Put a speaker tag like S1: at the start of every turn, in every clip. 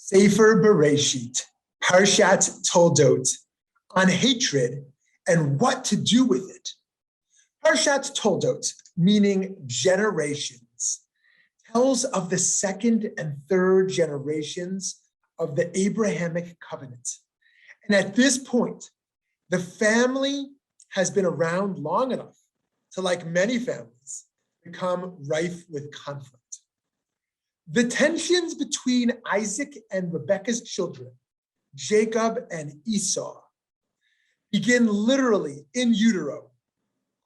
S1: Sefer Bereshit, Parshat Toldot, on hatred and what to do with it. Parshat Toldot, meaning generations, tells of the second and third generations of the Abrahamic covenant. And at this point, the family has been around long enough to, like many families, become rife with conflict. The tensions between Isaac and Rebekah's children, Jacob and Esau, begin literally in utero.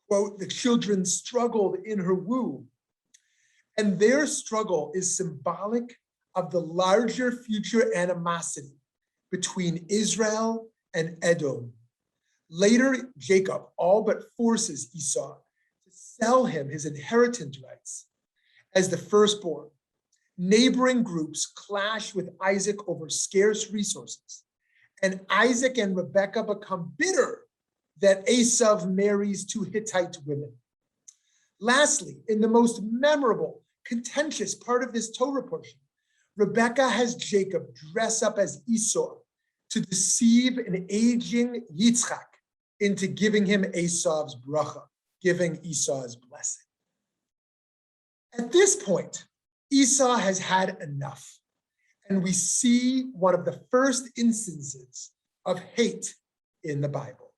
S1: Quote, the children struggled in her womb. And their struggle is symbolic of the larger future animosity between Israel and Edom. Later, Jacob all but forces Esau to sell him his inheritance rights as the firstborn. Neighboring groups clash with Isaac over scarce resources, and Isaac and Rebekah become bitter that Esau marries two Hittite women. Lastly, in the most memorable, contentious part of this Torah portion, Rebekah has Jacob dress up as Esau to deceive an aging Yitzchak into giving him Esau's bracha, giving Esau's blessing. At this point, Esau has had enough, and we see one of the first instances of hate in the Bible.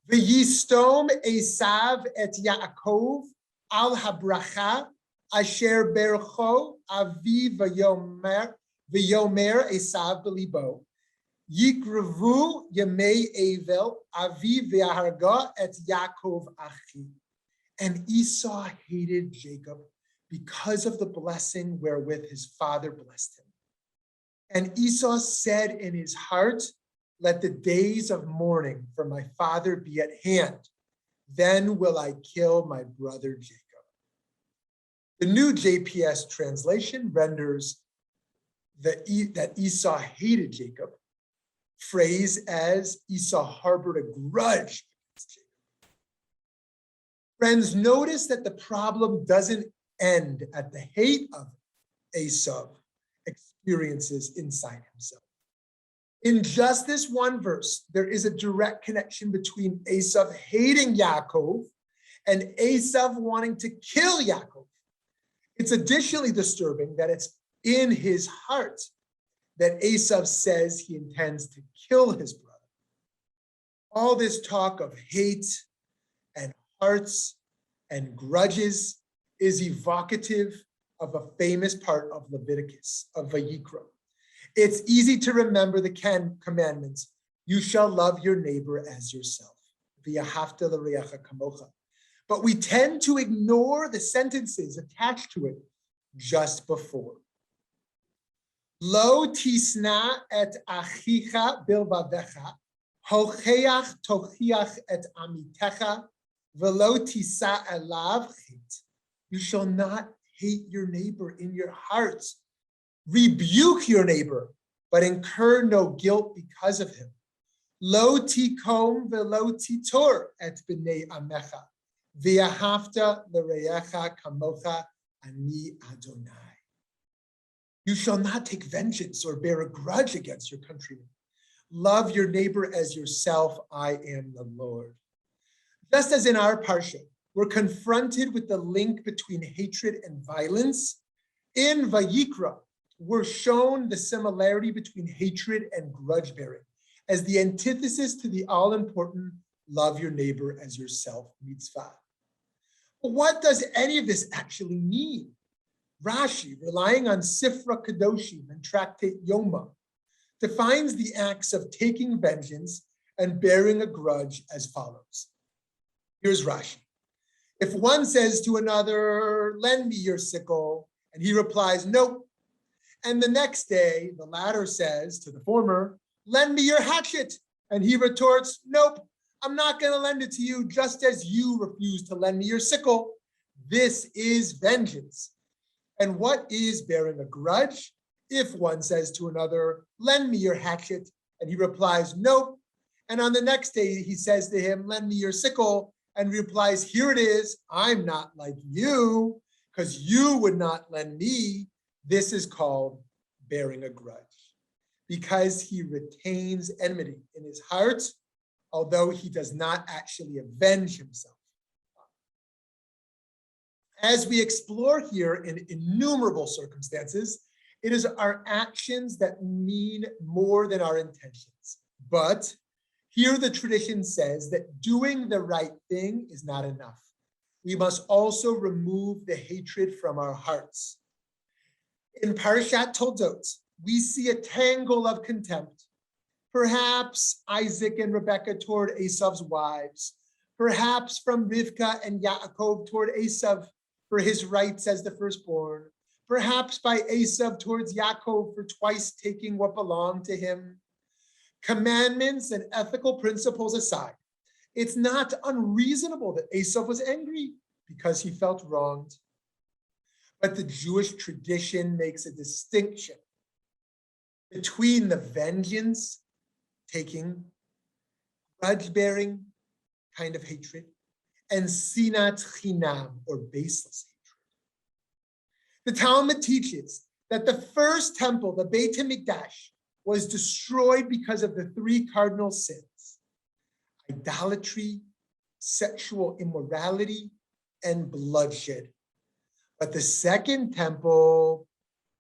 S1: V'yistom Esav et Yaakov al habracha asher bercho avi v'yomer Esav b'libo yikrevu yemei Evel avi v'yaharga et Yaakov achi. And Esau hated Jacob because of the blessing wherewith his father blessed him. And Esau said in his heart, let the days of mourning for my father be at hand. Then will I kill my brother Jacob. The new JPS translation renders that Esau hated Jacob phrase as Esau harbored a grudge against Jacob. Friends, notice that the problem doesn't end at the hate of Esau experiences inside himself. In just this one verse, there is a direct connection between Esau hating Yaakov and Esau wanting to kill Yaakov. It's additionally disturbing that it's in his heart that Esau says he intends to kill his brother. All this talk of hate and hearts and grudges is evocative of a famous part of Leviticus, of Vayikra. It's easy to remember the commandments. You shall love your neighbor as yourself. V'yahavta l'reacha kamocha. But we tend to ignore the sentences attached to it just before. Lo tisna et achicha bilvavecha, hocheach tochiach et amitecha, v'lo tisa elav chit. You shall not hate your neighbor in your hearts. Rebuke your neighbor, but incur no guilt because of him. Lo tikom velo titor et b'nei amecha, v'yahavta l'reacha kamocha ani Adonai. You shall not take vengeance or bear a grudge against your countrymen. Love your neighbor as yourself. I am the Lord. Just as in our Parsha, we're confronted with the link between hatred and violence. In Vayikra, we're shown the similarity between hatred and grudge bearing as the antithesis to the all-important love your neighbor as yourself mitzvah. But what does any of this actually mean? Rashi, relying on Sifra Kedoshim and Tractate Yoma, defines the acts of taking vengeance and bearing a grudge as follows. Here's Rashi. If one says to another, lend me your sickle, and he replies, nope. And the next day, the latter says to the former, lend me your hatchet. And he retorts, nope, I'm not going to lend it to you, just as you refuse to lend me your sickle. This is vengeance. And what is bearing a grudge? If one says to another, lend me your hatchet, and he replies, nope. And on the next day, he says to him, lend me your sickle, and replies, here it is, I'm not like you, because you would not lend me. This is called bearing a grudge, because he retains enmity in his heart, although he does not actually avenge himself. As we explore here in innumerable circumstances, it is our actions that mean more than our intentions. But here the tradition says that doing the right thing is not enough. We must also remove the hatred from our hearts. In Parshat Toldot, we see a tangle of contempt. Perhaps Isaac and Rebekah toward Esav's wives, perhaps from Rivka and Yaakov toward Esav for his rights as the firstborn, perhaps by Esav towards Yaakov for twice taking what belonged to him. Commandments and ethical principles aside, it's not unreasonable that Esav was angry because he felt wronged. But the Jewish tradition makes a distinction between the vengeance taking, grudge-bearing kind of hatred, and sinat chinam, or baseless hatred. The Talmud teaches that the first temple, the Beit HaMikdash, was destroyed because of the three cardinal sins: idolatry, sexual immorality, and bloodshed. But the second temple,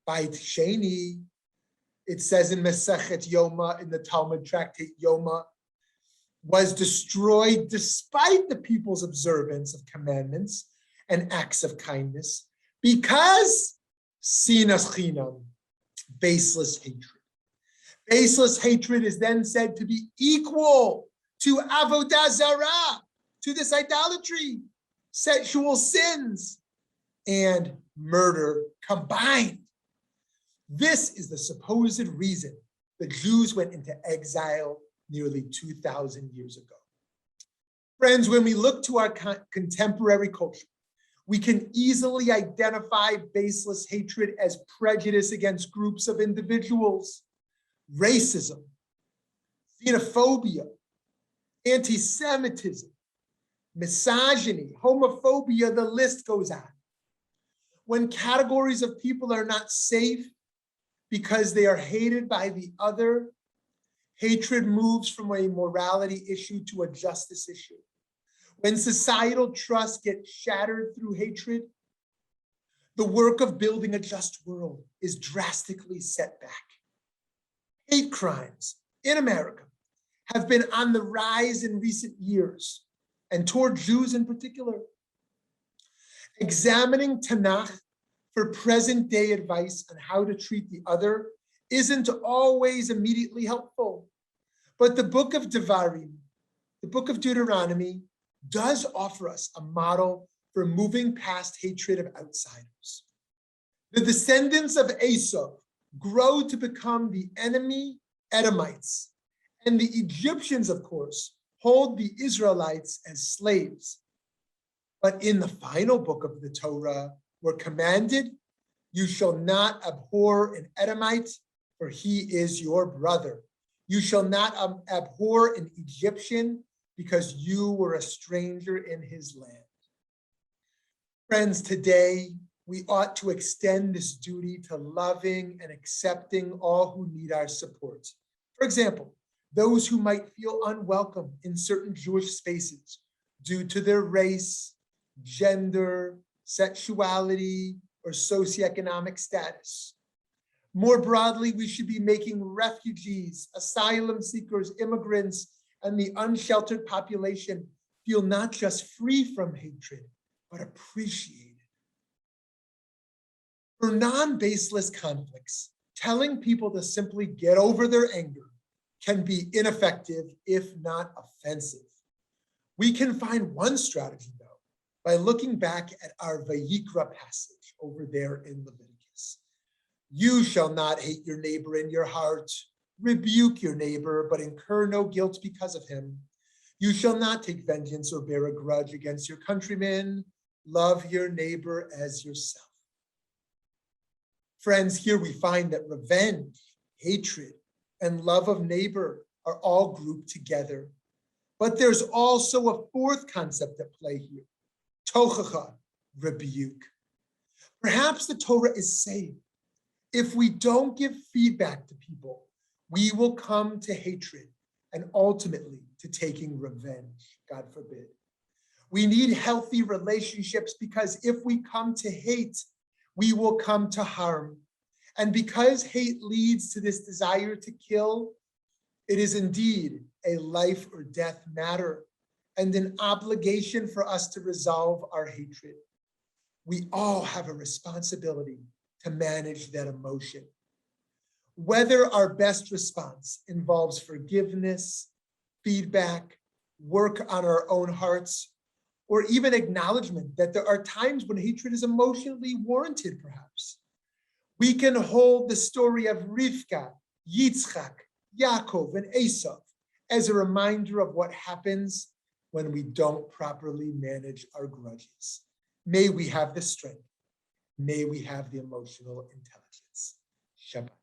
S1: Beit Sheni, it says in Masechet Yoma, in the Talmud tractate Yoma, was destroyed despite the people's observance of commandments and acts of kindness, because sinas chinam, baseless hatred. Baseless hatred is then said to be equal to avodah zarah, to this idolatry, sexual sins, and murder combined. This is the supposed reason the Jews went into exile nearly 2,000 years ago. Friends, when we look to our contemporary culture, we can easily identify baseless hatred as prejudice against groups of individuals, racism, xenophobia, anti-Semitism, misogyny, homophobia, the list goes on. When categories of people are not safe because they are hated by the other, hatred moves from a morality issue to a justice issue. When societal trust gets shattered through hatred, the work of building a just world is drastically set back. Hate crimes in America have been on the rise in recent years, and toward Jews in particular. Examining Tanakh for present-day advice on how to treat the other isn't always immediately helpful. But the book of Devarim, the book of Deuteronomy, does offer us a model for moving past hatred of outsiders. The descendants of Esau grow to become the enemy Edomites, and the Egyptians, of course, hold the Israelites as slaves. But in the final book of the Torah, we're commanded, you shall not abhor an Edomite, for he is your brother. You shall not abhor an Egyptian, because you were a stranger in his land. Friends, today we ought to extend this duty to loving and accepting all who need our support. For example, those who might feel unwelcome in certain Jewish spaces due to their race, gender, sexuality, or socioeconomic status. More broadly, we should be making refugees, asylum seekers, immigrants, and the unsheltered population feel not just free from hatred, but appreciated. For non-baseless conflicts, telling people to simply get over their anger can be ineffective, if not offensive. We can find one strategy, though, by looking back at our Vayikra passage over there in Leviticus. You shall not hate your neighbor in your heart. Rebuke your neighbor, but incur no guilt because of him. You shall not take vengeance or bear a grudge against your countrymen. Love your neighbor as yourself. Friends, here we find that revenge, hatred, and love of neighbor are all grouped together. But there's also a fourth concept at play here, tochacha, rebuke. Perhaps the Torah is saying If we don't give feedback to people, we will come to hatred and ultimately to taking revenge, God forbid. We need healthy relationships because if we come to hate, we will come to harm. And because hate leads to this desire to kill, it is indeed a life or death matter and an obligation for us to resolve our hatred. We all have a responsibility to manage that emotion. Whether our best response involves forgiveness, feedback, work on our own hearts, or even acknowledgement that there are times when hatred is emotionally warranted, perhaps. We can hold the story of Rivka, Yitzchak, Yaakov, and Esav as a reminder of what happens when we don't properly manage our grudges. May we have the strength. May we have the emotional intelligence. Shabbat.